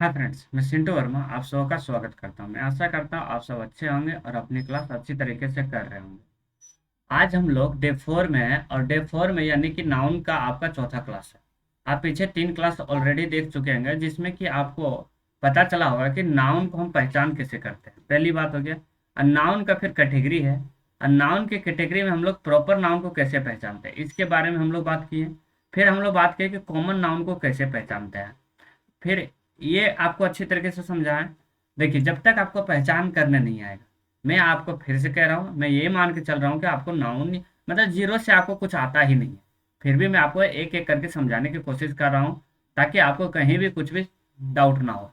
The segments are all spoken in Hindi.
हाँ फ्रेंड्स, मैं सिंटू वर्मा आप सबका का स्वागत करता हूँ। मैं आशा करता हूँ आप सब अच्छे होंगे और अपनी क्लास अच्छी तरीके से कर रहे होंगे। आज हम लोग डे 4 में हैं और डे 4 में यानी कि नाउन का आपका चौथा क्लास है। आप पीछे 3 क्लास ऑलरेडी देख चुके होंगे जिसमें कि आपको पता चला होगा कि नाउन को हम पहचान कैसे करते हैं। पहली बात हो गया। और नाउन का फिर कैटेगरी है। और नाउन के कैटेगरी में हम लोग प्रॉपर नाउन को कैसे पहचानते हैं इसके बारे में हम लोग बात किए। फिर हम लोग बात किए कि कॉमन नाउन को कैसे पहचानते हैं। फिर ये आपको अच्छी तरीके से समझाएं। देखिए, जब तक आपको पहचान करने नहीं आएगा, मैं आपको फिर से कह रहा हूँ, मैं ये मान के चल रहा हूँ कि आपको नाउन मतलब जीरो से आपको कुछ आता ही नहीं है। फिर भी मैं आपको एक एक करके समझाने की कोशिश कर रहा हूँ ताकि आपको कहीं भी कुछ भी डाउट ना हो।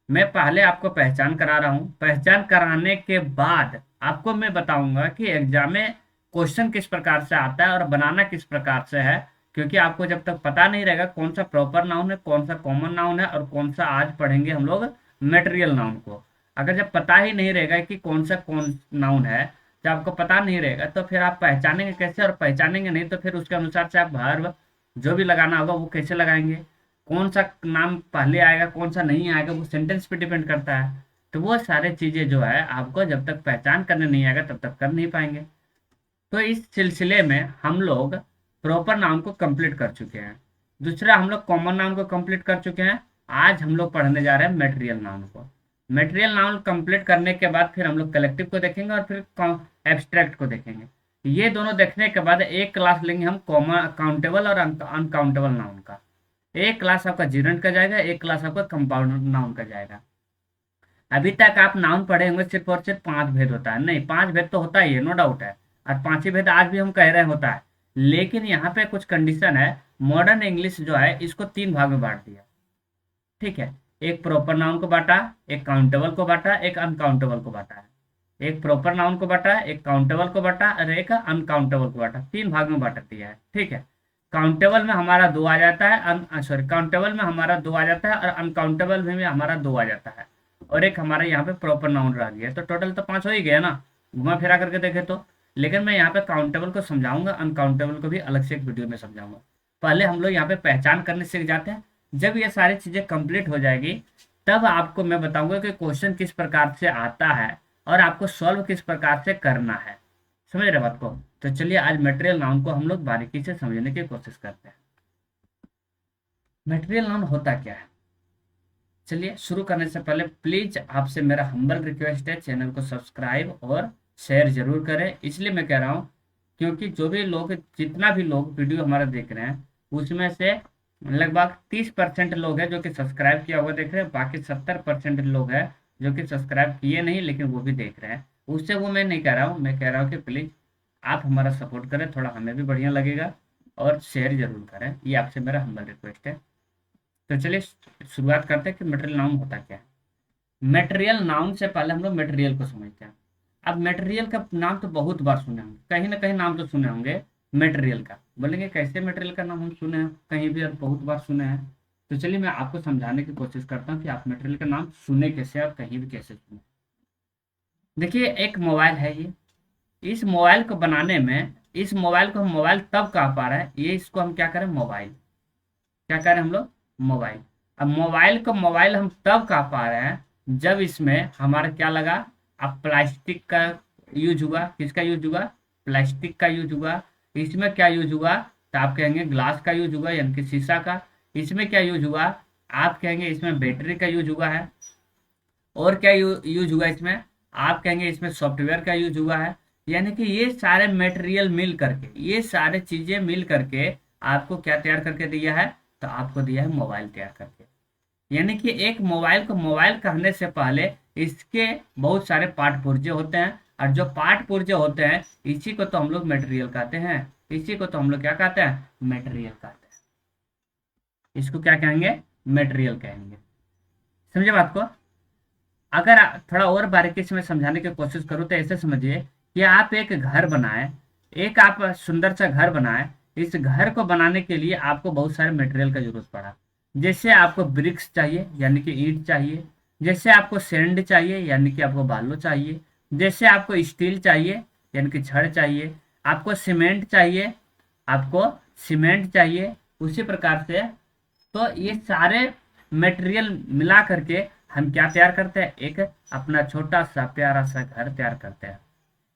मैं पहले आपको पहचान करा रहा हूँ, पहचान कराने के बाद आपको मैं बताऊंगा कि एग्जाम में क्वेश्चन किस प्रकार से आता है और बनाना किस प्रकार से है। क्योंकि आपको जब तक पता नहीं रहेगा कौन सा प्रॉपर नाउन है, कौन सा कॉमन नाउन है और कौन सा आज पढ़ेंगे हम लोग मेटेरियल नाउन को। अगर जब पता ही नहीं रहेगा कि कौन सा कौन नाउन है, जब आपको पता नहीं रहेगा तो फिर आप पहचानेंगे कैसे, और पहचानेंगे नहीं तो फिर उसके अनुसार से आप वर्ब जो भी लगाना होगा वो कैसे लगाएंगे। कौन सा नाम पहले आएगा कौन सा नहीं आएगा वो सेंटेंस पे डिपेंड करता है। तो वो सारे चीजें जो है आपको जब तक पहचान करने नहीं आएगा तब तक कर नहीं पाएंगे। तो इस सिलसिले में हम लोग प्रॉपर नाउन को कंप्लीट कर चुके हैं। दूसरा, हम लोग कॉमन नाउन को कंप्लीट कर चुके हैं। आज हम लोग पढ़ने जा रहे हैं मेटेरियल नाउन को। मेटेरियल नाउन कंप्लीट करने के बाद फिर हम लोग कलेक्टिव को देखेंगे और फिर एब्स्ट्रैक्ट को देखेंगे। ये दोनों देखने के बाद एक क्लास लेंगे हम कॉमन काउंटेबल और अनकाउंटेबल नाउन का। एक क्लास आपका जीरेंट का जाएगा, एक क्लास आपका कंपाउंड नाउन का जाएगा। अभी तक आप नाउन पढ़े होंगे सिर्फ और सिर्फ 5 भेद होता है, नहीं 5 भेद तो होता ही है, नो डाउट है। और 5 ही भेद आज भी हम कह रहे हैं होता है। लेकिन यहाँ पे कुछ कंडीशन है। मॉडर्न इंग्लिश जो है इसको 3 भाग में बांट दिया। ठीक है। एक प्रॉपर नाउन को बांटा, एक काउंटेबल को बांटा, एक अनकाउंटेबल को बांटा है। एक प्रॉपर नाउन को बांटा, एक काउंटेबल को बांटा और एक अनकाउंटेबल को बांटा। 3 भाग में बांट दिया है। ठीक है। काउंटेबल में हमारा 2 आ जाता है, सॉरी, काउंटेबल में हमारा 2 आ जाता है और अनकाउंटेबल में भी हमारा 2 आ जाता है। और एक हमारे यहाँ पे प्रॉपर नाउन रह गया, तो टोटल तो 5 हो ही गया ना, घुमा फिरा करके देखे तो। लेकिन मैं यहाँ पे काउंटेबल को समझाऊंगा, अनकाउंटेबल को भी अलग से एक वीडियो में समझाऊंगा। पहले हम लोग यहाँ पे पहचान करने सीख जाते हैं। जब ये सारी चीजें कंप्लीट हो जाएगी तब आपको मैं बताऊंगा कि क्वेश्चन किस प्रकार से आता है और आपको सॉल्व किस प्रकार से करना है। समझ रहे बात को? तो चलिए आज मटेरियल नाउन को हम लोग बारीकी से समझने की कोशिश करते हैं। मटेरियल नाउन होता क्या है? चलिए शुरू करने से पहले प्लीज आपसे मेरा हम्बल रिक्वेस्ट है, चैनल को सब्सक्राइब और शेयर जरूर करें। इसलिए मैं कह रहा हूँ क्योंकि जो भी लोग, जितना भी लोग वीडियो हमारा देख रहे हैं उसमें से लगभग 30% लोग हैं जो कि सब्सक्राइब किया हुआ देख रहे हैं, बाकी 70% लोग हैं जो कि सब्सक्राइब किए नहीं लेकिन वो भी देख रहे हैं। उससे वो मैं नहीं कह रहा हूँ, मैं कह रहा हूँ कि प्लीज आप हमारा सपोर्ट करें, थोड़ा हमें भी बढ़िया लगेगा। और शेयर जरूर करें, ये आपसे मेरा हम्बल रिक्वेस्ट है। तो चलिए शुरुआत करते हैं कि मटेरियल नाउन होता क्या है। मटेरियल नाउन से पहले हम लोग मटेरियल को समझते हैं। अब मटेरियल का नाम तो बहुत बार सुने होंगे, कहीं ना कहीं नाम तो सुने होंगे मटेरियल का। बोलेंगे कैसे मटेरियल का नाम हम सुने हैं कहीं भी और बहुत बार सुने हैं। तो चलिए मैं आपको समझाने की कोशिश करता हूँ कि आप मटेरियल का नाम सुने कैसे और कहीं भी कैसे सुने। देखिए, एक मोबाइल है ये। इस मोबाइल को बनाने में, इस मोबाइल को हम मोबाइल तब कह पा रहे हैं, ये इसको हम क्या करें, मोबाइल। क्या करें हम लोग, मोबाइल। अब मोबाइल को मोबाइल हम तब कह पा रहे हैं जब इसमें हमारा क्या लगा, अब प्लास्टिक का यूज हुआ। किसका यूज हुआ, प्लास्टिक का यूज हुआ। इसमें क्या यूज हुआ, तो आप कहेंगे ग्लास का यूज हुआ यानी कि शीशा का। इसमें क्या यूज हुआ, आप कहेंगे इसमें बैटरी का यूज हुआ है। और क्या यूज हुआ इसमें, आप कहेंगे इसमें सॉफ्टवेयर का यूज हुआ है। यानी कि ये सारे मटेरियल मिल करके, ये सारे चीजें मिल करके आपको क्या तैयार करके दिया है, तो आपको दिया है मोबाइल तैयार करके। यानी कि एक मोबाइल को मोबाइल कहने से पहले इसके बहुत सारे पार्ट पुर्जे होते हैं। और जो पार्ट पुर्जे होते हैं इसी को तो हम लोग मटेरियल कहते हैं। इसी को तो हम लोग क्या कहते हैं, मटेरियल कहते हैं। इसको क्या कहेंगे, मटेरियल कहेंगे। समझे बात को? अगर थोड़ा और बारीकी से मैं समझाने की कोशिश करूँ तो ऐसे समझिए कि आप एक घर बनाए, एक आप सुंदर सा घर बनाए। इस घर को बनाने के लिए आपको बहुत सारे मटेरियल का जरूरत पड़ा। जैसे आपको ब्रिक्स चाहिए यानी कि ईंट चाहिए। जैसे आपको सैंड चाहिए यानी कि आपको बालू चाहिए। जैसे आपको स्टील चाहिए यानी कि छड़ चाहिए। आपको सीमेंट चाहिए, आपको सीमेंट चाहिए। उसी प्रकार से तो ये सारे मटेरियल मिला करके हम क्या तैयार करते हैं, एक अपना छोटा सा प्यारा सा घर तैयार करते हैं।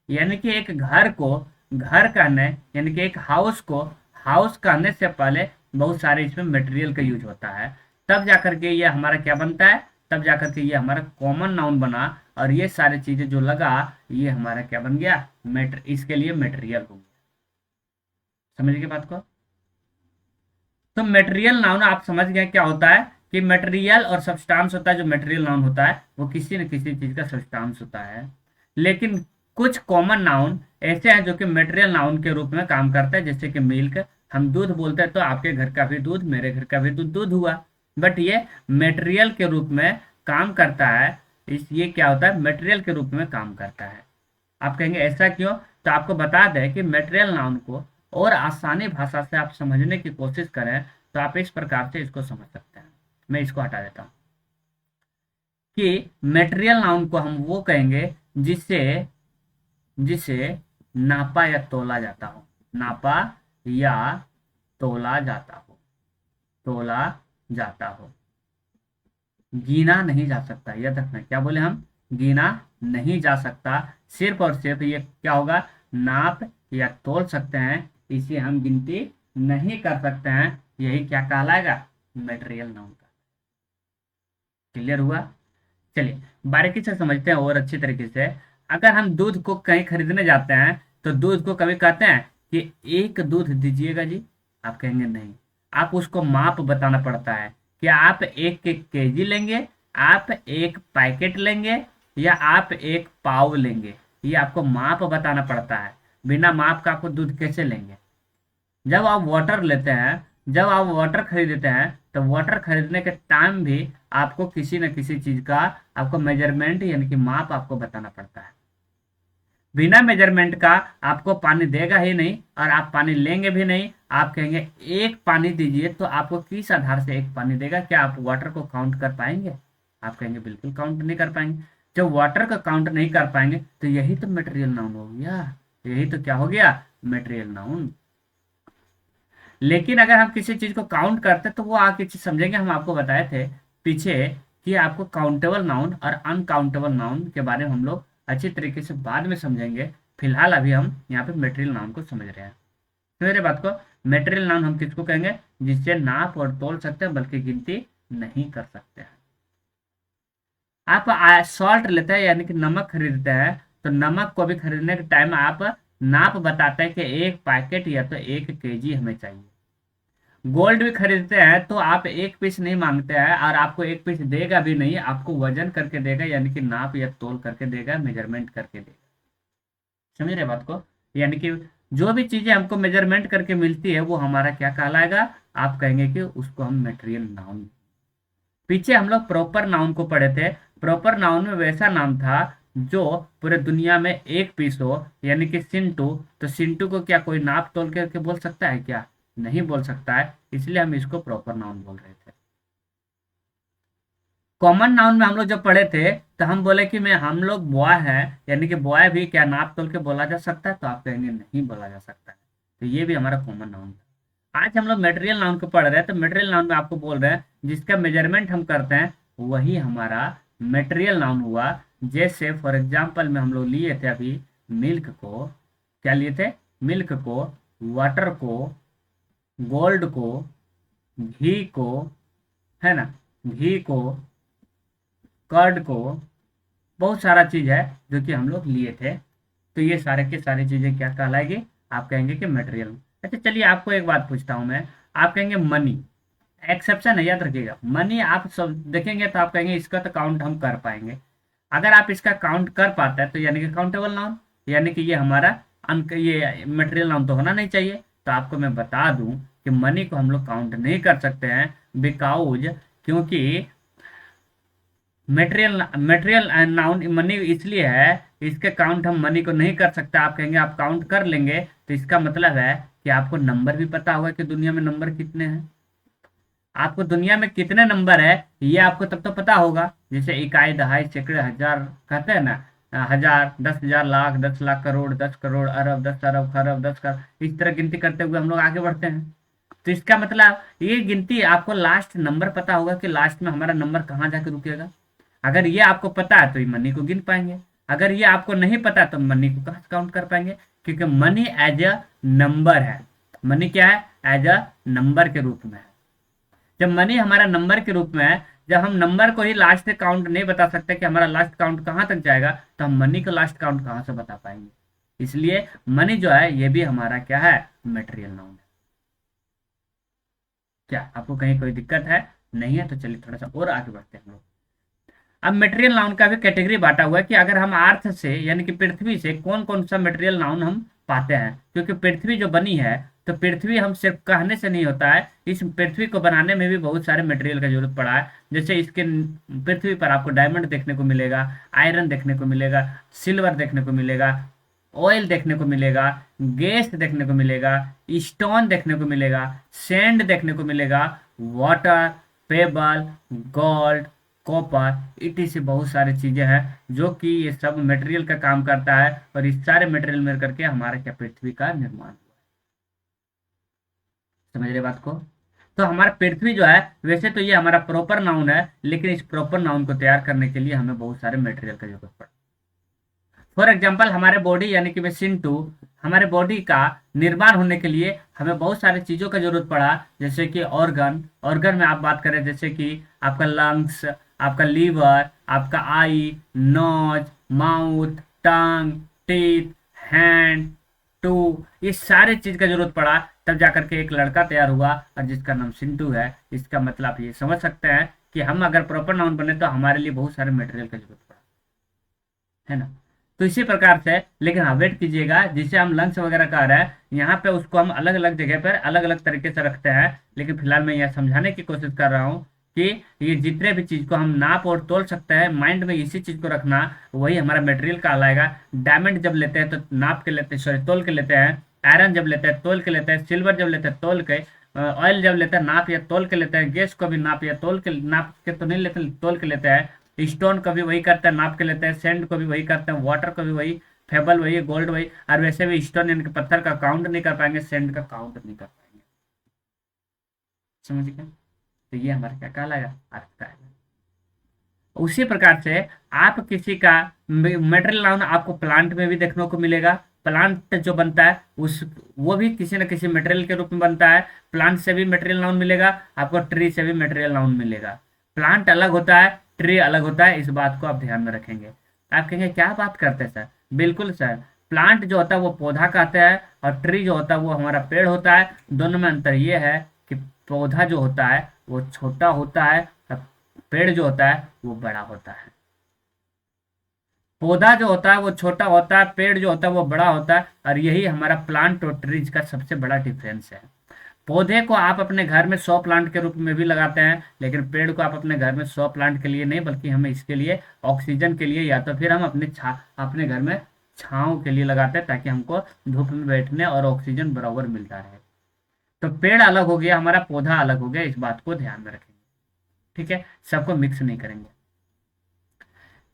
यानी कि एक घर को घर करने, यानी कि एक हाउस को हाउस करने से पहले बहुत सारे इसमें मटेरियल का यूज होता है। तब जाकर के ये हमारा क्या बनता है, तब जाकर के ये हमारा कॉमन नाउन बना, और ये सारी चीजें जो लगा ये हमारा क्या बन गया, इसके लिए मटेरियल हो गया। समझ गए बात को? तो मटेरियल नाउन आप समझ गए क्या होता है, कि मटेरियल और सब्सटेंस होता है। जो मटेरियल नाउन होता है वो किसी न किसी चीज का सब्सटेंस होता है। लेकिन कुछ कॉमन नाउन ऐसे हैं जो कि मटेरियल नाउन के रूप में काम करते हैं, जैसे कि मिल्क। हम दूध बोलते हैं तो आपके घर का भी दूध, मेरे घर का भी दूध दूध हुआ, बट ये मटेरियल के रूप में काम करता है। ये क्या होता है, मटेरियल के रूप में काम करता है। आप कहेंगे ऐसा क्यों, तो आपको बता दें कि मटेरियल नाउन को और आसानी भाषा से आप समझने की कोशिश करें तो आप इस प्रकार से इसको समझ सकते हैं। मैं इसको हटा देता हूं कि मटेरियल नाउन को हम वो कहेंगे जिसे जिसे नापा या तोला जाता हो, नापा या तोला जाता हो, तोला जाता हो, गिना नहीं जा सकता। याद रखना, क्या बोले हम, गिना नहीं जा सकता। सिर्फ और सिर्फ ये क्या होगा, नाप या तोल सकते हैं, इसे हम गिनती नहीं कर सकते हैं। यही क्या कहलाएगा, मटेरियल नाउन का। क्लियर हुआ? चलिए बारीकी से समझते हैं और अच्छी तरीके से। अगर हम दूध को कहीं खरीदने जाते हैं तो दूध को कभी कहते हैं कि एक दूध दीजिएगा जी, आप कहेंगे नहीं। आप उसको माप बताना पड़ता है कि आप एक एक केजी लेंगे, आप एक पैकेट लेंगे, या आप एक पाव लेंगे। ये आपको माप बताना पड़ता है। बिना माप का आपको दूध कैसे लेंगे? जब आप वाटर लेते हैं, जब आप वाटर खरीदते हैं तो वाटर खरीदने के टाइम भी आपको किसी न किसी चीज का आपको मेजरमेंट यानी कि माप आपको बताना पड़ता है। बिना मेजरमेंट का आपको पानी देगा ही नहीं, और आप पानी लेंगे भी नहीं। आप कहेंगे एक पानी दीजिए, तो आपको किस आधार से एक पानी देगा? क्या आप वाटर को काउंट कर पाएंगे? आप कहेंगे बिल्कुल काउंट नहीं कर पाएंगे। जब वाटर का काउंट नहीं कर पाएंगे तो यही तो मटेरियल नाउन हो गया। यही तो क्या हो गया, मटेरियल नाउन। लेकिन अगर हम किसी चीज को काउंट करते तो वो आगे चीज समझेंगे। हम आपको बताए थे पीछे कि आपको काउंटेबल नाउन और अनकाउंटेबल नाउन के बारे में हम लोग अच्छी तरीके से बाद में समझेंगे। फिलहाल अभी हम यहाँ पे मटेरियल नाउन को समझ रहे हैं। तो मेरे बात को, मटेरियल नाउन हम किसको कहेंगे, जिससे नाप और तोल सकते हैं बल्कि गिनती नहीं कर सकते हैं। आप सॉल्ट लेते हैं यानी कि नमक खरीदते हैं, तो नमक को भी खरीदने के टाइम आप नाप बताते हैं कि एक पैकेट या तो एक केजी हमें चाहिए। गोल्ड भी खरीदते हैं तो आप एक पीस नहीं मांगते हैं, और आपको एक पीस देगा भी नहीं, आपको वजन करके देगा, यानी कि नाप या तोल करके देगा, मेजरमेंट करके देगा। समझ रहे बात को? यानी कि जो भी चीजें हमको मेजरमेंट करके मिलती है वो हमारा क्या कहलाएगा, आप कहेंगे कि उसको हम मटेरियल नाउन। पीछे हम लोग प्रॉपर नाउन को पढ़े थे। प्रॉपर नाउन में वैसा नाम था जो पूरे दुनिया में एक पीस हो, यानी कि सिंटू। तो सिंटू को क्या कोई नाप तोल करके बोल सकता है क्या? नहीं बोल सकता है, इसलिए हम इसको प्रॉपर नाउन बोल रहे थे। कॉमन नाउन में हम लोग जब पढ़े थे तो हम बोले कि मैं हम लोग बॉय है, यानी कि बॉय भी क्या नाप तोल के बोला जा सकता है? तो आप कहेंगे नहीं बोला जा सकता है। तो ये भी हमारा कॉमन नाउन था। आज हम लोग मटेरियल नाउन को पढ़ रहे हैं, तो मटेरियल नाउन में आपको बोल रहे हैं जिसका मेजरमेंट हम करते हैं वही हमारा मटेरियल नाउन हुआ। जैसे फॉर एग्जाम्पल में हम लोग लिए थे अभी मिल्क को, क्या लिए थे, मिल्क को, वाटर को, गोल्ड को, घी को, है ना, घी को, कर्ड को, बहुत सारा चीज है जो कि हम लोग लिए थे। तो ये सारे के सारी चीजें क्या कहलाएगी, आप कहेंगे कि मटेरियल। अच्छा चलिए आपको एक बात पूछता हूं मैं, आप कहेंगे मनी, एक्सेप्शन है याद रखिएगा। मनी आप सब देखेंगे तो आप कहेंगे इसका तो काउंट हम कर पाएंगे। अगर आप इसका काउंट कर पाते हैं तो यानी कि काउंटेबल नाउन, यानी कि ये हमारा ये मटेरियल नाउन तो होना नहीं चाहिए। तो आपको मैं बता दूं कि मनी को हम लोग काउंट नहीं कर सकते हैं, बिकॉज क्योंकि मटेरियल मटेरियल नाउन मनी इसलिए है, इसके काउंट हम मनी को नहीं कर सकते। आप कहेंगे आप काउंट कर लेंगे, तो इसका मतलब है कि आपको नंबर भी पता होगा कि दुनिया में नंबर कितने हैं। आपको दुनिया में कितने नंबर है ये आपको तब तो पता होगा। जैसे इकाई, दहाई, सैकड़े, हजार कहते हैं ना, हजार, 10,000, लाख, 10 लाख, करोड़, 10 करोड़, अरब, 10 अरब, खरब, 10 खरब, इस तरह गिनती करते हुए हम लोग आगे बढ़ते हैं। तो इसका मतलब ये गिनती आपको लास्ट नंबर पता होगा कि लास्ट में हमारा नंबर कहाँ जाके रुकेगा। अगर ये आपको पता है तो ये मनी को गिन पाएंगे, अगर ये आपको नहीं पता तो मनी को कहाँ काउंट कर पाएंगे, क्योंकि मनी एज अ नंबर है। मनी क्या है? एज अ नंबर के रूप में है। जब मनी हमारा नंबर के रूप में है, जब हम नंबर को ही लास्ट काउंट नहीं बता सकते कि हमारा लास्ट काउंट कहाँ तक जाएगा, तो हम मनी का लास्ट काउंट कहाँ से बता पाएंगे। इसलिए मनी जो है ये भी हमारा क्या है? मटेरियल नाउन है। क्या आपको कहीं कोई दिक्कत है? नहीं है तो चलिए थोड़ा सा और आगे बढ़ते हैं हम लोग। अब मटेरियल नाउन का भी कैटेगरी बांटा हुआ है कि अगर हम अर्थ से यानी कि पृथ्वी से कौन कौन सा मटेरियल नाउन हम पाते हैं, क्योंकि पृथ्वी जो बनी है, तो पृथ्वी हम सिर्फ कहने से नहीं होता है, इस पृथ्वी को बनाने में भी बहुत सारे मटेरियल का जरूरत पड़ा है। जैसे इसके पृथ्वी पर आपको डायमंड देखने को मिलेगा, आयरन देखने को मिलेगा, सिल्वर देखने को मिलेगा, ऑयल देखने को मिलेगा, गैस देखने को मिलेगा, स्टोन देखने को मिलेगा, सैंड देखने को मिलेगा, वाटर, पेबल, गोल्ड, कॉपर, इटी से बहुत सारी चीजें हैं जो कि ये सब मटेरियल का काम करता है, और इस सारे मटेरियल मिल करके हमारे क्या पृथ्वी का निर्माण हुआ है। समझ रहे बात को? तो हमारा पृथ्वी जो है, वैसे तो ये हमारा प्रॉपर नाउन है, लेकिन इस प्रॉपर नाउन को तैयार करने के लिए हमें बहुत सारे मटेरियल का जरूरत पड़ा। फॉर एग्जाम्पल हमारे बॉडी यानी कि मशीन टू, हमारे बॉडी का निर्माण होने के लिए हमें बहुत सारी चीजों का जरूरत पड़ा, जैसे कि ऑर्गन। ऑर्गन में आप बात करें जैसे कि आपका लंग्स, आपका लीवर, आपका eye, nose, mouth, tongue, teeth, hand, too, ये सारे चीज का जरूरत पड़ा, तब जाकर के एक लड़का तैयार हुआ और जिसका नाम सिंटू है। इसका मतलब आप ये समझ सकते हैं कि हम अगर प्रॉपर नाउन बने तो हमारे लिए बहुत सारे मटेरियल का जरूरत पड़ा, है ना। तो इसी प्रकार से, लेकिन हाँ वेट कीजिएगा, जिसे हम लंग्स वगैरह कह रहे हैं यहाँ पे उसको हम अलग अलग जगह पर अलग अलग तरीके से रखते हैं, लेकिन फिलहाल मैं यह समझाने की कोशिश कर रहा हूँ कि ये जितने भी चीज को हम नाप और तोल सकते हैं, माइंड में इसी चीज को रखना, वही हमारा मटेरियल कहलाएगा। डायमंड जब लेते हैं तो नाप के लेते हैं, सॉरी तोल के लेते हैं। आयरन जब लेते हैं तोल के लेते हैं। सिल्वर जब लेते हैं तोल के। ऑयल जब लेते हैं नाप या तोल के लेते हैं। गैस को भी नाप या तोल के, नाप के तो नहीं लेते, तोल के लेते हैं। स्टोन को भी वही करते हैं, नाप के लेते हैं। सैंड को भी वही करते हैं। वाटर को भी वही, फेबल वही, गोल्ड वही। और वैसे भी स्टोन यानी कि पत्थर का काउंट नहीं कर पाएंगे, सैंड का काउंट नहीं कर पाएंगे। समझ गए? तो ये हमारा क्या कहलाएगा? अर्थ का है। उसी प्रकार से आप किसी का मटेरियल नाउन आपको प्लांट में भी देखने को मिलेगा। प्लांट जो बनता है उस, वो भी किसी न किसी मटेरियल के रूप में बनता है। प्लांट से भी मटेरियल नाउन मिलेगा आपको, ट्री से भी मटेरियल नाउन मिलेगा। प्लांट अलग होता है, ट्री अलग होता है, इस बात को आप ध्यान में रखेंगे। आप कहेंगे क्या बात करते हैं सर? बिल्कुल सर, प्लांट जो होता है वो पौधा कहते हैं, और ट्री जो होता है वो हमारा पेड़ होता है। दोनों में अंतर ये है कि पौधा जो होता है वो छोटा होता है, पेड़ जो होता है वो बड़ा होता है। पौधा जो होता है वो छोटा होता है, पेड़ जो होता है वो बड़ा होता है, और यही हमारा प्लांट और ट्रीज का सबसे बड़ा डिफरेंस है। पौधे को आप अपने घर में 100 प्लांट के रूप में भी लगाते हैं, लेकिन पेड़ को आप अपने घर में 100 प्लांट के लिए नहीं, बल्कि हमें इसके लिए ऑक्सीजन के लिए, या तो फिर हम अपने घर में छांव के लिए लगाते हैं, ताकि हमको धूप में बैठने और ऑक्सीजन बराबर मिलता रहे। तो पेड़ अलग हो गया हमारा, पौधा अलग हो गया, इस बात को ध्यान में रखेंगे। ठीक है, सबको मिक्स नहीं करेंगे।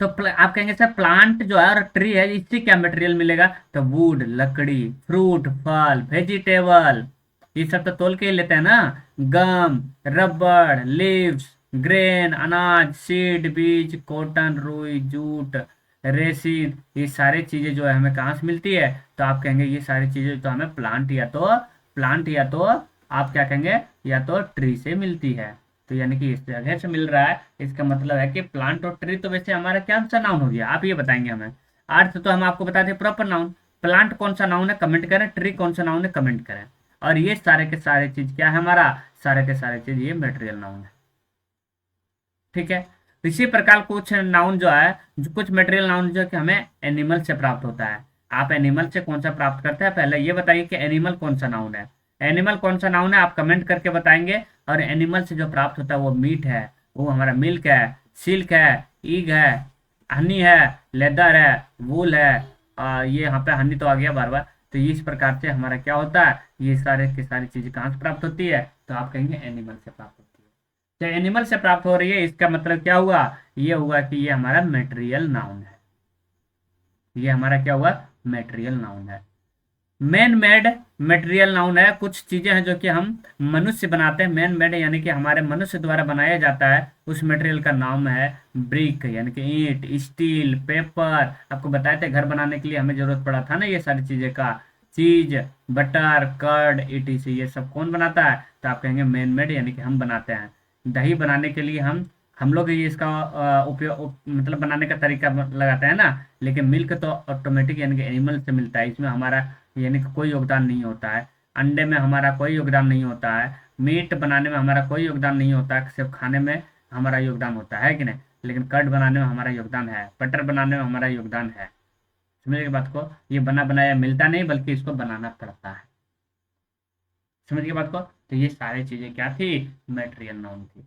तो आप कहेंगे सर प्लांट जो है और ट्री है, इससे क्या मटेरियल मिलेगा? तो वुड, लकड़ी, फ्रूट, फल, वेजिटेबल, ये सब तो तोल के ही लेते हैं ना। गम, रबड़, लीव्स, ग्रेन, अनाज, सीड, बीज, कॉटन, रुई, जूट, रेसिन, ये सारी चीजें जो है हमें कहाँ से मिलती है? तो आप कहेंगे ये सारी चीजें तो हमें प्लांट या तो आप क्या कहेंगे, या तो ट्री से मिलती है। तो यानी कि इस जगह से मिल रहा है, इसका मतलब है कि प्लांट और ट्री तो वैसे हमारा क्या सा नाउन हो गया, आप ये बताएंगे हमें। अर्थ तो हम आपको बताते हैं प्रॉपर नाउन। प्लांट कौन सा नाउन है कमेंट करें, ट्री कौन सा नाउन है कमेंट करें। और ये सारे के सारे चीज क्या है हमारा? सारे के सारे चीज ये मटेरियल नाउन है। ठीक है, इसी प्रकार कुछ नाउन जो है, कुछ मटेरियल नाउन जो कि हमें एनिमल से प्राप्त होता है। आप एनिमल से कौन सा प्राप्त करते हैं, पहले ये बताइए कि एनिमल कौन सा नाउन है। एनिमल कौन सा नाउन है आप कमेंट करके बताएंगे। और एनिमल से जो प्राप्त होता है वो मीट है, वो हमारा मिल्क है, सिल्क है, ईग है, हनी है, लेदर है, वूल है। ये यहाँ पे हनी तो आ गया बार बार। तो इस प्रकार से हमारा क्या होता है, ये सारे की सारी चीजें कहाँ से प्राप्त होती है? तो आप कहेंगे एनिमल से प्राप्त होती है। तो एनिमल से प्राप्त हो रही है, इसका मतलब क्या हुआ? ये हुआ कि ये हमारा मेटेरियल नाउन है। ये हमारा क्या हुआ? मेटेरियल नाउन है। मैन मेड मटेरियल नाउन है, कुछ चीजें हैं जो कि हम मनुष्य बनाते हैं। मैन मेड यानी कि हमारे मनुष्य द्वारा बनाया जाता है, उस मटेरियल का नाम है ब्रिक, यानी कि ईंट, स्टील, पेपर। आपको बताए थे घर बनाने के लिए हमें जरूरत पड़ा था ना ये सारी चीजें का, चीज, बटर, कर्ड, ईटीसी, ये सब कौन बनाता है? तो आप कहेंगे मैन मेड, यानी कि हम बनाते हैं। दही बनाने के लिए हम लोग ही इसका उपयोग मतलब बनाने का तरीका लगाते हैं ना, लेकिन मिल्क तो ऑटोमेटिक यानी कि एनिमल से मिलता है, इसमें हमारा यानी कि कोई योगदान नहीं होता है। अंडे में हमारा कोई योगदान नहीं होता है, मीट बनाने में हमारा कोई योगदान नहीं होता है, सिर्फ खाने में हमारा योगदान होता है कि नहीं? लेकिन कर्ड बनाने में हमारा योगदान है, बटर बनाने में हमारा योगदान है। समझिए बात को, ये बना बनाया मिलता नहीं बल्कि इसको बनाना पड़ता है। समझिए बात को। तो ये सारी चीजें क्या थी? मटेरियल नाउन थी।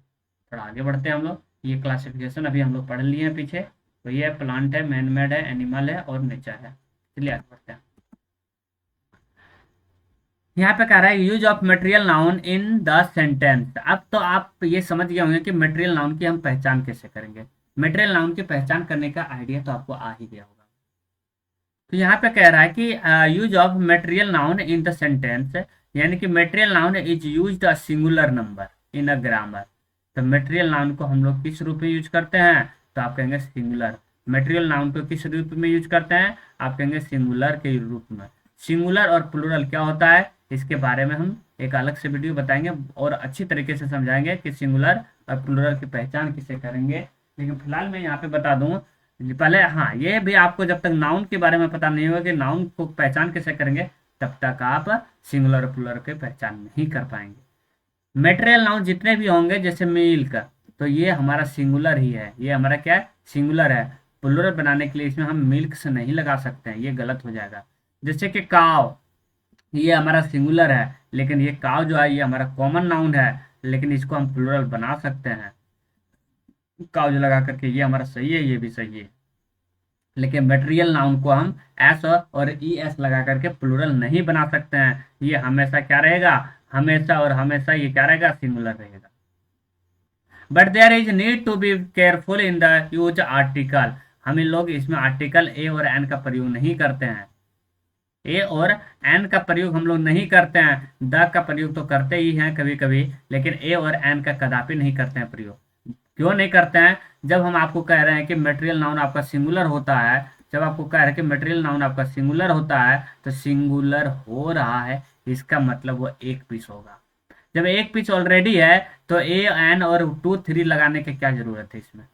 थोड़ा आगे बढ़ते हैं हम लोग। ये क्लासिफिकेशन अभी हम लोग पढ़ लिए हैं पीछे। तो ये प्लांट है, मैन मेड है, एनिमल है और नेचर है। चलिए आगे बढ़ते हैं। यहाँ पे कह रहा है use of material noun in the sentence. अब तो आप ये समझ गए होंगे कि मटेरियल नाउन की हम पहचान कैसे करेंगे। मटेरियल नाउन की पहचान करने का आइडिया तो आपको आ ही गया होगा। तो यहाँ पे कह रहा है कि use of material noun in the sentence, यानी कि material noun is used a singular number in a grammar. तो मटेरियल नाउन को हम लोग किस रूप में यूज करते हैं? तो आप कहेंगे सिंगुलर। मटेरियल नाउन को किस रूप में यूज करते हैं? आप कहेंगे सिंगुलर के रूप में। सिंगुलर और प्लूरल क्या होता है, इसके बारे में हम एक अलग से वीडियो बताएंगे और अच्छी तरीके से समझाएंगे कि सिंगुलर और प्लूरल की पहचान किसे करेंगे। लेकिन फिलहाल मैं यहाँ पे बता दूं पहले, हाँ ये भी आपको जब तक नाउन के बारे में पता नहीं होगा कि नाउन को पहचान कैसे करेंगे, तब तक आप सिंगुलर और प्लूरल की पहचान नहीं कर पाएंगे। मटेरियल नाउन जितने भी होंगे जैसे मिल्क, तो ये हमारा सिंगुलर ही है, ये हमारा क्या है? सिंगुलर है। प्लूरल बनाने के लिए इसमें हम मिल्क से नहीं लगा सकते हैं, ये गलत हो जाएगा। जैसे कि काव, ये हमारा सिंगुलर है, लेकिन ये काव जो है ये हमारा कॉमन नाउन है, लेकिन इसको हम प्लूरल बना सकते हैं काव जो लगा करके। ये हमारा सही है, ये भी सही है। लेकिन मटेरियल नाउन को हम एस और ई एस लगा करके प्लूरल नहीं बना सकते हैं। ये हमेशा क्या रहेगा? हमेशा और हमेशा ये क्या रहेगा? सिंगुलर रहेगा। But there is need to be careful in the use article. हम इन लोग इसमें आर्टिकल ए और एन का प्रयोग नहीं करते हैं। ए और एन का प्रयोग हम लोग नहीं करते हैं। द का प्रयोग तो करते ही हैं कभी कभी, लेकिन ए और एन का कदापि नहीं करते हैं प्रयोग। क्यों नहीं करते हैं? जब हम आपको कह रहे हैं कि मटेरियल नाउन आपका सिंगुलर होता है, जब आपको कह रहे हैं कि मटेरियल नाउन आपका सिंगुलर होता है, तो सिंगुलर हो रहा है, इसका मतलब वो एक पीस होगा। जब एक पीस ऑलरेडी है तो ए एन और टू थ्री लगाने की क्या जरूरत है? इसमें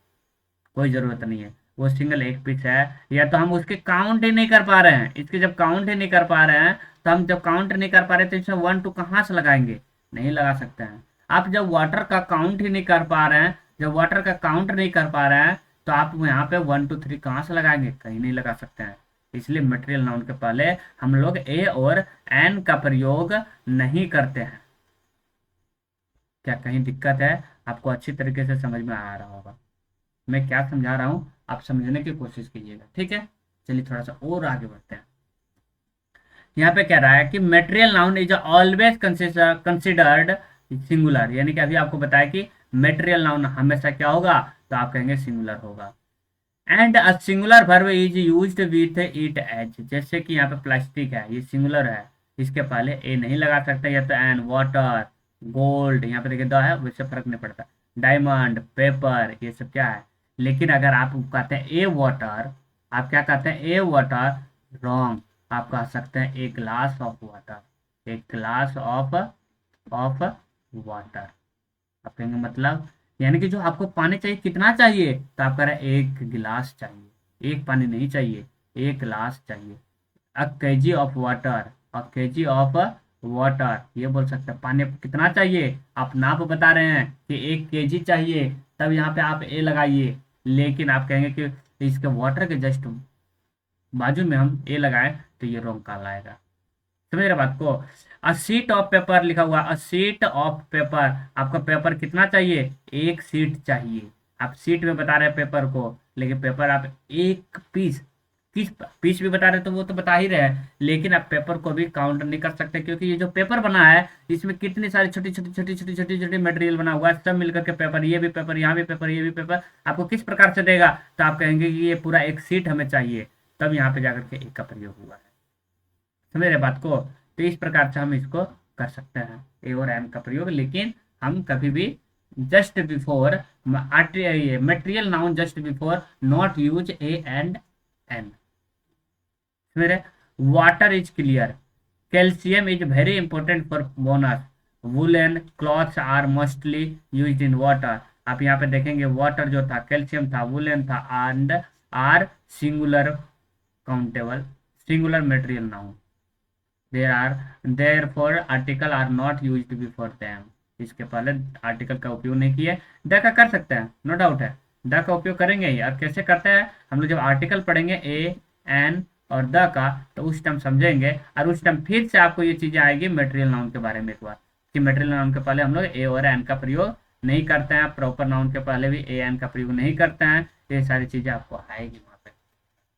कोई जरूरत नहीं है। वो सिंगल एक पिच है, या तो हम उसके काउंट ही नहीं कर पा रहे हैं। इसके जब काउंट ही नहीं कर पा रहे हैं, तो हम जब काउंट नहीं कर पा रहे तो इसमें वन टू कहाँ से लगाएंगे? नहीं लगा सकते हैं। आप जब वाटर का काउंट ही नहीं कर पा रहे हैं, जब वाटर का काउंट नहीं कर पा रहे हैं, तो आप यहाँ पे वन टू थ्री कहाँ से लगाएंगे? कहीं नहीं लगा सकते हैं। इसलिए मटेरियल नाउन के पहले हम लोग ए और एन का प्रयोग नहीं करते हैं। क्या कहीं दिक्कत है? आपको अच्छी तरीके से समझ में आ रहा होगा मैं क्या समझा रहा हूँ, आप समझने की कोशिश कीजिएगा, ठीक है? चलिए थोड़ा सा और आगे बढ़ते हैं। यहाँ पे कह रहा है कि material noun is always considered singular, यानी कि अभी आपको बताया कि मटेरियल नाउन हमेशा क्या होगा? तो आप कहेंगे सिंगुलर होगा। And a singular verb is used with it as, जैसे कि यहाँ पे प्लास्टिक है, ये सिंगुलर है, इसके पहले ए नहीं लगा सकते, या तो एन, वाटर, गोल्ड, यहाँ पे देखिए द है, वैसे फर्क नहीं पड़ता। डायमंड, पेपर, ये सब क्या है? लेकिन अगर आप कहते हैं ए वाटर, आप क्या कहते हैं? ए वाटर, रॉन्ग। आप कह सकते हैं a glass of water, a glass of water. आप कहेंगे मतलब, यानी कि जो आपको पानी चाहिए कितना चाहिए? तो आप कह रहे हैं एक गिलास चाहिए, एक पानी नहीं चाहिए, एक गिलास चाहिए। A KG of water, a KG of water, ये बोल सकते हैं। पानी आपको कितना चाहिए? आप नाप बता रहे हैं कि 1 केजी चाहिए, तब यहाँ पे आप ए लगाइए। लेकिन आप कहेंगे कि इसके वाटर के जस्ट बाजू में हम ए लगाएं, तो ये रॉन्ग कॉल आएगा। समझ रहे बात को? अ सीट ऑफ पेपर लिखा हुआ, अ सीट ऑफ पेपर, आपका पेपर कितना चाहिए? 1 सीट चाहिए। आप सीट में बता रहे हैं पेपर को, लेकिन पेपर आप एक पीस, किस पीस भी बता रहे हैं, तो वो तो बता ही रहे हैं, लेकिन आप पेपर को भी काउंट नहीं कर सकते, क्योंकि ये जो पेपर बना है इसमें कितनी सारी छोटी छोटी छोटी छोटी छोटी छोटी मटेरियल बना हुआ है, सब मिलकर के पेपर, ये भी पेपर, यहाँ भी पेपर, ये भी पेपर, आपको किस प्रकार से देगा? तो आप कहेंगे कि ये पूरा 1 सीट हमें चाहिए, तब यहाँ पे जाकर के एक का प्रयोग हुआ है। समझ रहे बात को। तो इस प्रकार से हम इसको कर सकते हैं ए और एन का प्रयोग, लेकिन हम कभी भी just before material noun just before not use a and an. समझ रहे। Water is clear, calcium is very important for bones, woollen clothes are mostly used in water. आप यहाँ पे देखेंगे वाटर जो था, कैल्शियम था, वुलन था, and are singular countable singular material noun. There are therefore article are not used before them. इसके पहले आर्टिकल का उपयोग नहीं किए। द का कर सकते हैं, नो डाउट है, द का उपयोग करेंगे ही। और कैसे करते हैं हम लोग, जब आर्टिकल पढ़ेंगे ए एन और द का, तो उस टाइम समझेंगे, और उस टाइम फिर से आपको ये चीजें आएगी मटेरियल नाउन के बारे में एक बार, कि मटेरियल नाउन के पहले हम लोग ए और एन का प्रयोग नहीं करते हैं, प्रॉपर नाउन के पहले भी ए एन का प्रयोग नहीं करते हैं। ये सारी चीजें आपको आएगी वहां पे।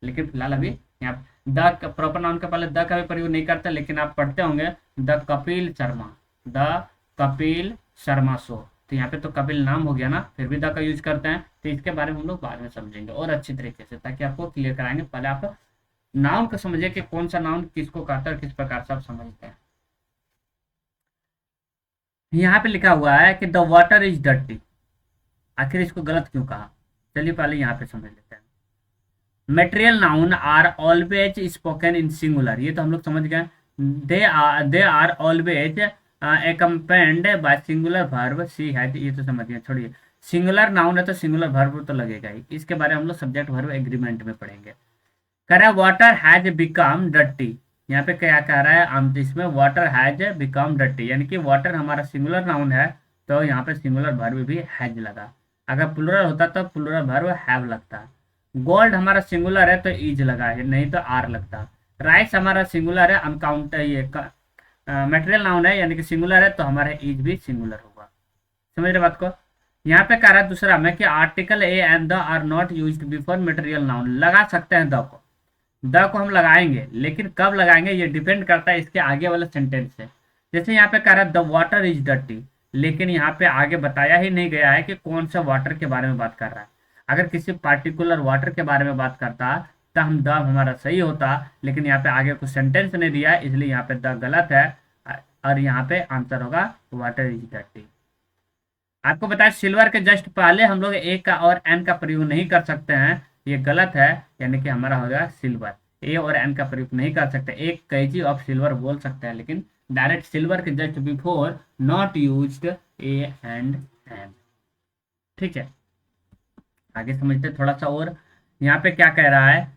लेकिन फिलहाल अभी यहाँ द प्रॉपर नाउन के पहले द का भी प्रयोग नहीं करते, लेकिन आप पढ़ते होंगे the Kapil Sharma, the Kapil Sharma show. तो यहाँ पे तो कपिल नाम हो गया ना, फिर भी द का यूज करते हैं। तो इसके बारे में हम लोग बाद में समझेंगे और अच्छी तरीके से, ताकि आपको क्लियर कराएंगे। पहले आप नाउन को समझिए कि कौन सा नाउन किसको कहता है, किस प्रकार से आप समझते हैं। यहाँ पे लिखा हुआ है कि द वाटर इज डर्टी, आखिर इसको गलत क्यों कहा, चलिए पहले यहाँ पे समझ लेते हैं। Material noun are always spoken in singular, ये तो हम लोग समझ गए। They are always accompanied by singular verb see has, ये तो समझ गए, छोड़िए। सिंगुलर नाउन है तो सिंगुलर वर्ब तो लगेगा ही, इसके बारे में हम लोग सब्जेक्ट वर्ब एग्रीमेंट में पढ़ेंगे। कह रहा है वाटर हैज बिकम डर्टी, यहाँ पे क्या कह रहा है हम, इसमें वाटर हैज बिकम डर्टी, यानी कि वाटर हमारा सिंगुलर नाउन है, तो यहाँ पे सिंगुलर वर्ब भी हैज लगा। अगर प्लूरल होता तो प्लूरल वर्ब हैव लगता। गोल्ड हमारा सिंगुलर है तो इज लगा है, नहीं तो आर लगता। राइस हमारा सिंगुलर है, अनकाउंट ये मटेरियल नाउन है, यानी कि सिंगुलर है, तो हमारा इज भी सिंगुलर होगा। समझ रहे बात को। यहाँ पे कह रहा है दूसरा में कि article a and the are not used before material noun, लगा सकते हैं द को हम लगाएंगे, लेकिन कब लगाएंगे ये डिपेंड करता है इसके आगे वाले सेंटेंस से। जैसे यहाँ पे कह रहा है द वाटर इज डर्टी, लेकिन यहाँ पे आगे बताया ही नहीं गया है कि कौन सा वाटर के बारे में बात कर रहा है। अगर किसी पार्टिकुलर वाटर के बारे में बात करता तो हम द हमारा सही होता, लेकिन यहाँ पे आगे कुछ सेंटेंस नहीं दिया है, इसलिए यहाँ पे द गलत है, और यहाँ पे आंसर होगा वाटर इज डर्टी। आपको बताया सिल्वर के जस्ट पहले हम लोग ए का और एन का प्रयोग नहीं कर सकते हैं, ये गलत है, यानी कि हमारा होगा सिल्वर। ए और एन का प्रयोग नहीं कर सकते, एक केजी ऑफ सिल्वर बोल सकते हैं, लेकिन डायरेक्ट सिल्वर के just before not used a and an. ठीक है, आगे समझते थोड़ा सा और। यहाँ पे क्या कह रहा है,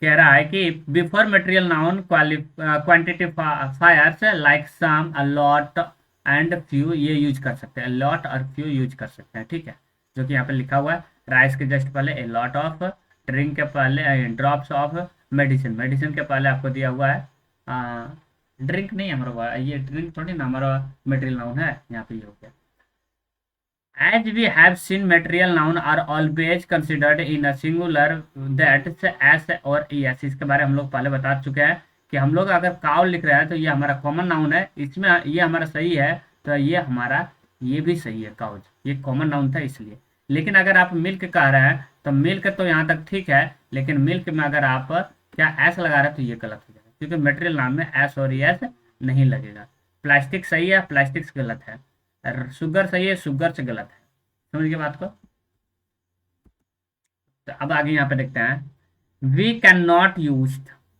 कह रहा है कि before material noun quantifiers like some, a lot and few, ये यूज कर सकते हैं, लॉट और फ्यू यूज कर सकते हैं। ठीक है, जो कि यहाँ पे लिखा हुआ है राइस के जस्ट पहले ए लॉट ऑफ, ड्रिंक के पहले ड्रॉप्स ऑफ, मेडिसिन, मेडिसिन के पहले आपको दिया हुआ है ड्रिंक नहीं हमारा, ये ड्रिंक थोड़ी ना हमारा मटेरियल नाउन है, यहाँ पे ये हो गया। As we have seen, material noun are always considered in a singular, that as और es, इसके बारे में हम लोग पहले बता चुके हैं कि हम लोग अगर काउ लिख रहे हैं तो ये हमारा कॉमन नाउन है, इसमें ये हमारा सही है, तो ये हमारा ये भी सही है, काउज ये कॉमन नाउन था इसलिए। लेकिन अगर आप मिल्क कह रहे हैं तो मिल्क तो यहाँ तक ठीक है, लेकिन मिल्क में अगर आप क्या एस लगा रहे हैं तो ये गलत हो जाएगा, क्योंकि मटेरियल नाउन में एस और एस नहीं लगेगा। प्लास्टिक सही है, प्लास्टिक से गलत है, शुगर सही है, शुगर से गलत है। समझ गए बात को। तो अब आगे यहाँ पे देखते हैं, we can not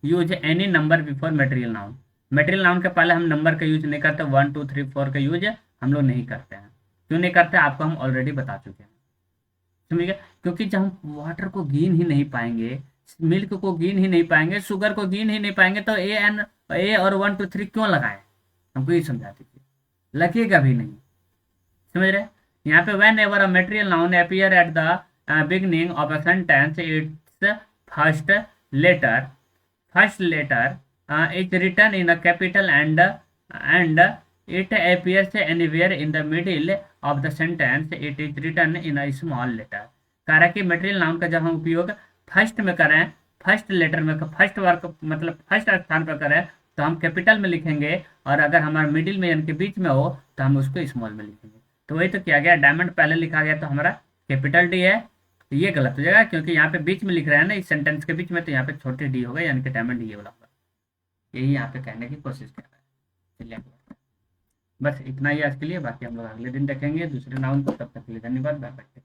use any number before material noun, material noun के पहले हम नंबर का यूज नहीं करते, 1 2 3 4 का यूज हम लोग नहीं करते हैं। क्यों नहीं करते आपको हम ऑलरेडी बता चुके हैं। समझिए, क्योंकि जब हम वाटर को गिन ही नहीं पाएंगे, मिल्क को गिन ही नहीं पाएंगे, शुगर को गिन ही नहीं पाएंगे, तो ए और 1 2 3 क्यों लगाए, हमको ये समझा दीजिए, लगेगा भी नहीं। समझ रहे। यहाँ पे whenever a material noun appear at the beginning of a sentence, it's first letter is written in a capital and it appears anywhere in the middle of the sentence, it is written in a small letter. कह रहा है कि मटेरियल नाउन का जब हम उपयोग फर्स्ट में करें, फर्स्ट लेटर में, फर्स्ट वर्ग मतलब फर्स्ट स्थान पर करें, तो हम कैपिटल में लिखेंगे, और अगर हमारा मिडिल में यानी कि बीच में हो तो हम उसको स्मॉल में लिखेंगे। तो वही तो किया गया, डायमंड पहले लिखा गया तो हमारा कैपिटल डी है, तो ये गलत हो जाएगा, क्योंकि यहाँ पे बीच में लिख रहे हैं ना इस सेंटेंस के बीच में, तो यहाँ पे छोटे डी होगा, यानी कि डायमंड ये वाला होगा। यही यहाँ पे कहने की कोशिश कर रहा है। चलिए आगे बढ़ते हैं। बस इतना ही आज के लिए, बाकी हम लोग अगले दिन देखेंगे दूसरे नाउन को। तब तक के लिए धन्यवाद, बाय बाय।